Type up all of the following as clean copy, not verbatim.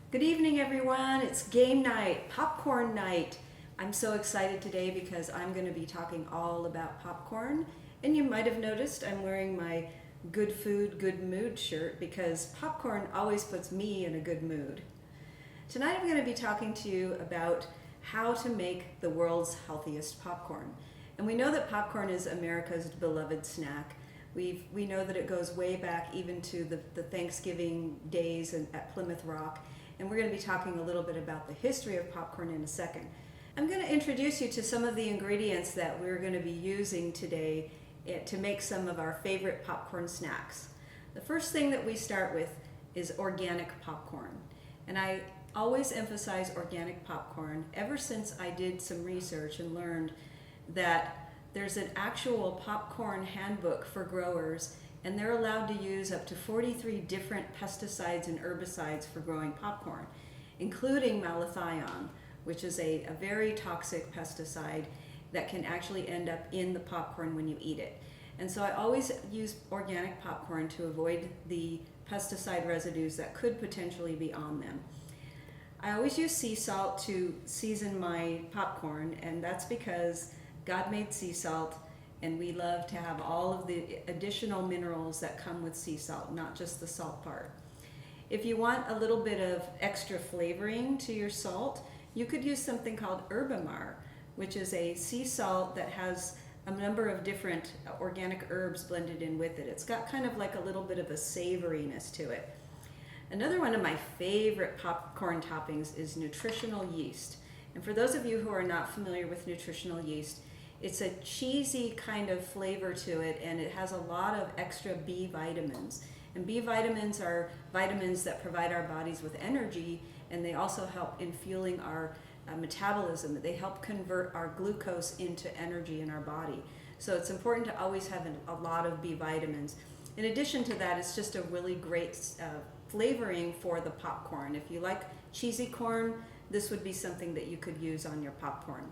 Good evening, everyone. It's game night, popcorn night. I'm so excited today because I'm going to be talking all about popcorn. And you might have noticed I'm wearing my Good Food, Good Mood shirt because popcorn always puts me in a good mood. Tonight I'm going to be talking to you about how to make the world's healthiest popcorn. And we know that popcorn is America's beloved snack. We know that it goes way back even to the Thanksgiving days at Plymouth Rock. And we're going to be talking a little bit about the history of popcorn in a second. I'm going to introduce you to some of the ingredients that we're going to be using today to make some of our favorite popcorn snacks. The first thing that we start with is organic popcorn. And I always emphasize organic popcorn ever since I did some research and learned that there's an actual popcorn handbook for growers, and they're allowed to use up to 43 different pesticides and herbicides for growing popcorn, including malathion, which is a very toxic pesticide that can actually end up in the popcorn when you eat it. And so I always use organic popcorn to avoid the pesticide residues that could potentially be on them. I always use sea salt to season my popcorn, and that's because God made sea salt, and we love to have all of the additional minerals that come with sea salt, not just the salt part. If you want a little bit of extra flavoring to your salt, you could use something called Herbamar, which is a sea salt that has a number of different organic herbs blended in with it. It's got kind of like a little bit of a savoriness to it. Another one of my favorite popcorn toppings is nutritional yeast. And for those of you who are not familiar with nutritional yeast, it's a cheesy kind of flavor to it, and it has a lot of extra B vitamins. And B vitamins are vitamins that provide our bodies with energy, and they also help in fueling our metabolism. They help convert our glucose into energy in our body. So it's important to always have a lot of B vitamins. In addition to that, it's just a really great flavoring for the popcorn. If you like cheesy corn, this would be something that you could use on your popcorn.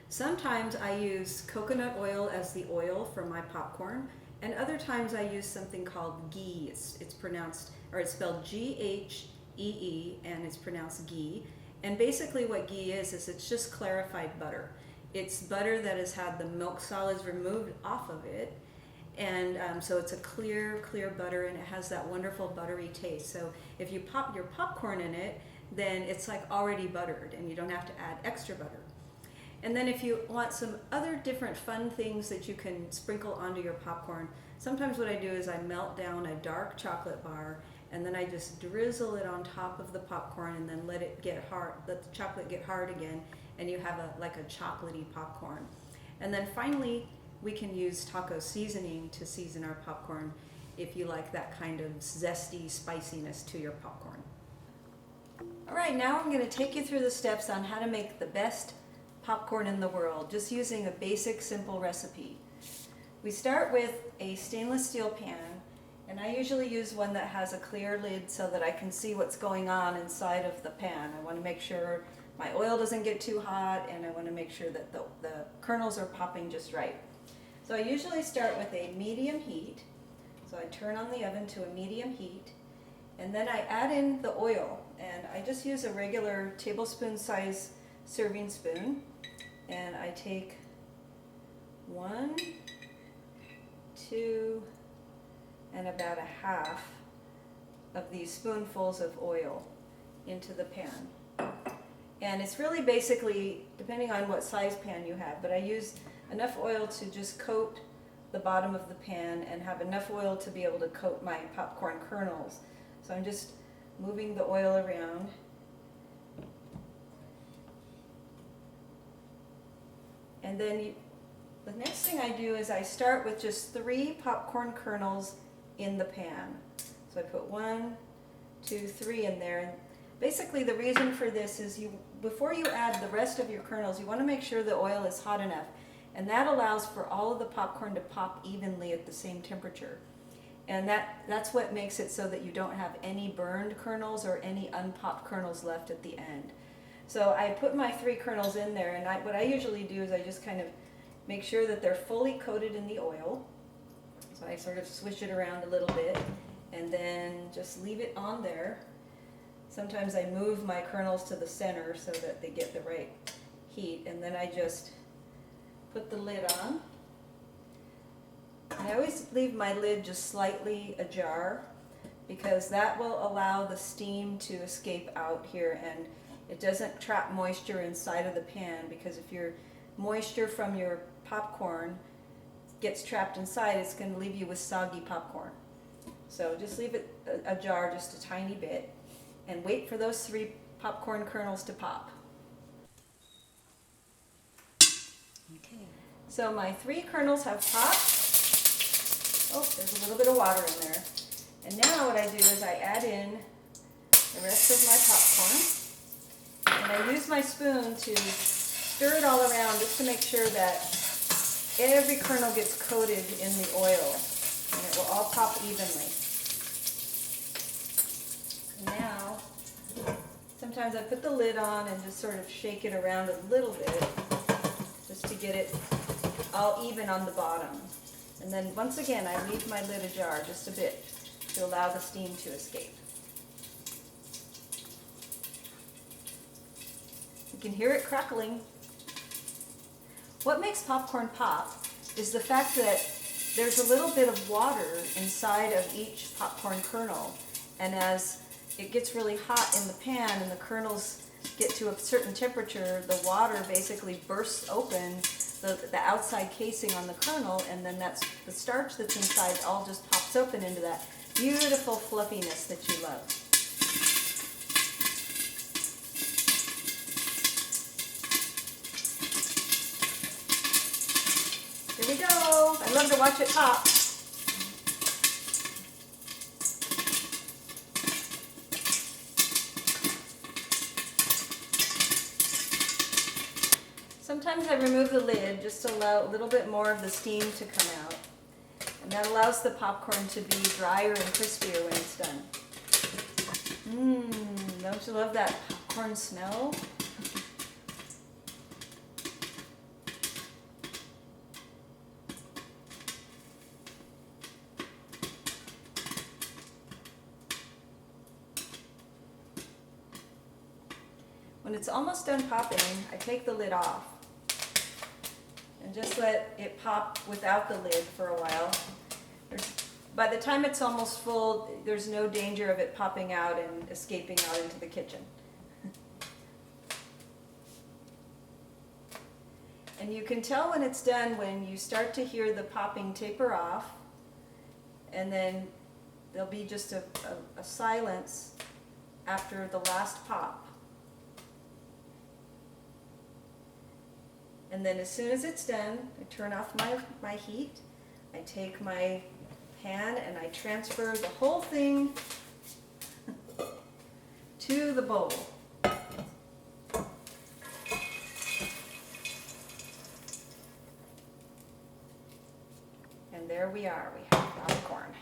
Sometimes I use coconut oil as the oil for my popcorn, and other times I use something called ghee. It's pronounced, or it's spelled G-H-E-E, and it's pronounced ghee. And basically what ghee is it's just clarified butter. It's butter that has had the milk solids removed off of it, and so it's a clear butter, and it has that wonderful buttery taste. So if you pop your popcorn in it, then it's like already buttered, and you don't have to add extra butter. And then if you want some other different fun things that you can sprinkle onto your popcorn, sometimes what I do is I melt down a dark chocolate bar, and then I just drizzle it on top of the popcorn and then let it get hard, let the chocolate get hard again, and you have like a chocolatey popcorn. And then finally, we can use taco seasoning to season our popcorn if you like that kind of zesty spiciness to your popcorn. All right, now I'm going to take you through the steps on how to make the best popcorn in the world, just using a basic, simple recipe. We start with a stainless steel pan, and I usually use one that has a clear lid so that I can see what's going on inside of the pan. I want to make sure my oil doesn't get too hot, and I want to make sure that the kernels are popping just right. So I usually start with a medium heat. So I turn on the oven to a medium heat, and then I add in the oil, and I just use a regular tablespoon size serving spoon, and I take 1, 2, and about a half of these spoonfuls of oil into the pan. And it's really basically, depending on what size pan you have, but I use enough oil to just coat the bottom of the pan and have enough oil to be able to coat my popcorn kernels. So I'm just moving the oil around. And then the next thing I do is I start with just 3 popcorn kernels in the pan. So I put 1, 2, 3 in there. And basically the reason for this is before you add the rest of your kernels, you want to make sure the oil is hot enough. And that allows for all of the popcorn to pop evenly at the same temperature. And that's what makes it so that you don't have any burned kernels or any unpopped kernels left at the end. So I put my 3 kernels in there, and what I usually do is I just kind of make sure that they're fully coated in the oil. So I sort of swish it around a little bit, and then just leave it on there. Sometimes I move my kernels to the center so that they get the right heat, and then I just put the lid on. I always leave my lid just slightly ajar because that will allow the steam to escape out here, and it doesn't trap moisture inside of the pan, because if your moisture from your popcorn gets trapped inside, it's going to leave you with soggy popcorn. So just leave it ajar just a tiny bit and wait for those 3 popcorn kernels to pop. Okay. So my 3 kernels have popped. Oh, there's a little bit of water in there. And now what I do is I add in the rest of my popcorn. And I use my spoon to stir it all around just to make sure that every kernel gets coated in the oil. And it will all pop evenly. Now, sometimes I put the lid on and just sort of shake it around a little bit just to get it all even on the bottom. And then once again, I leave my lid ajar just a bit to allow the steam to escape. You can hear it crackling. What makes popcorn pop is the fact that there's a little bit of water inside of each popcorn kernel, and as it gets really hot in the pan and the kernels get to a certain temperature, the water basically bursts open the outside casing on the kernel, and then that's the starch that's inside all just pops open into that beautiful fluffiness that you love. Here we go. I love to watch it pop. Sometimes I remove the lid just to allow a little bit more of the steam to come out. And that allows the popcorn to be drier and crispier when it's done. Don't you love that popcorn smell? When it's almost done popping, I take the lid off and just let it pop without the lid for a while. By the time it's almost full, there's no danger of it popping out and escaping out into the kitchen. And you can tell when it's done when you start to hear the popping taper off, and then there'll be just a silence after the last pop. And then as soon as it's done, I turn off my heat. I take my pan and I transfer the whole thing to the bowl. And there we are, we have popcorn.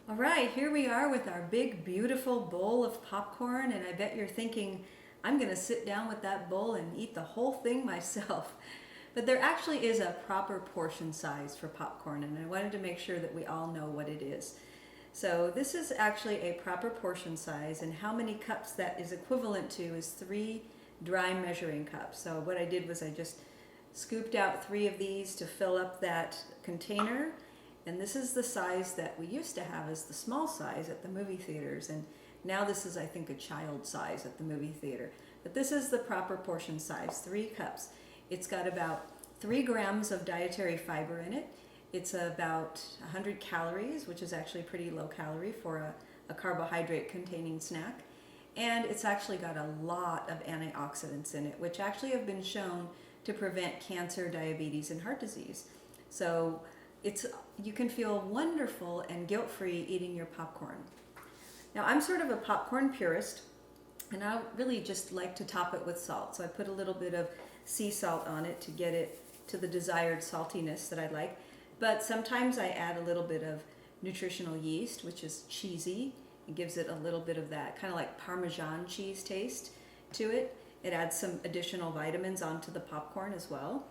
All right, here we are with our big, beautiful bowl of popcorn, and I bet you're thinking, I'm going to sit down with that bowl and eat the whole thing myself. But there actually is a proper portion size for popcorn, and I wanted to make sure that we all know what it is. So this is actually a proper portion size, and how many cups that is equivalent to is 3 dry measuring cups. So what I did was I just scooped out 3 of these to fill up that container, and this is the size that we used to have as the small size at the movie theaters, and now this is, I think, a child size at the movie theater. But this is the proper portion size, 3 cups. It's got about 3 grams of dietary fiber in it. It's about 100 calories, which is actually pretty low calorie for a carbohydrate containing snack. And it's actually got a lot of antioxidants in it, which actually have been shown to prevent cancer, diabetes, and heart disease. So you can feel wonderful and guilt-free eating your popcorn. Now, I'm sort of a popcorn purist, and I really just like to top it with salt. So I put a little bit of sea salt on it to get it to the desired saltiness that I like. But sometimes I add a little bit of nutritional yeast, which is cheesy. It gives it a little bit of that kind of like Parmesan cheese taste to it. It adds some additional vitamins onto the popcorn as well.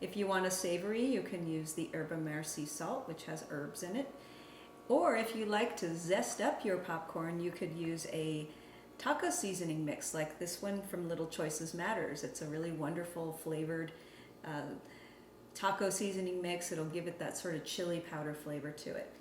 If you want a savory, you can use the herba mer sea salt, which has herbs in it. Or if you like to zest up your popcorn, you could use a taco seasoning mix like this one from Little Choices Matters. It's a really wonderful flavored taco seasoning mix. It'll give it that sort of chili powder flavor to it.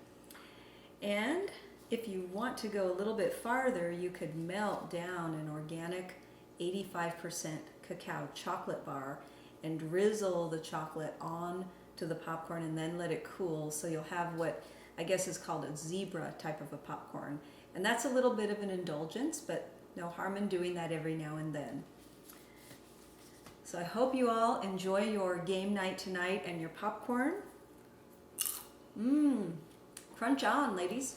And if you want to go a little bit farther, you could melt down an organic 85% cacao chocolate bar and drizzle the chocolate on to the popcorn and then let it cool, so you'll have what I guess is called a zebra type of a popcorn. And that's a little bit of an indulgence, but no harm in doing that every now and then. So I hope you all enjoy your game night tonight and your popcorn. Crunch on, ladies.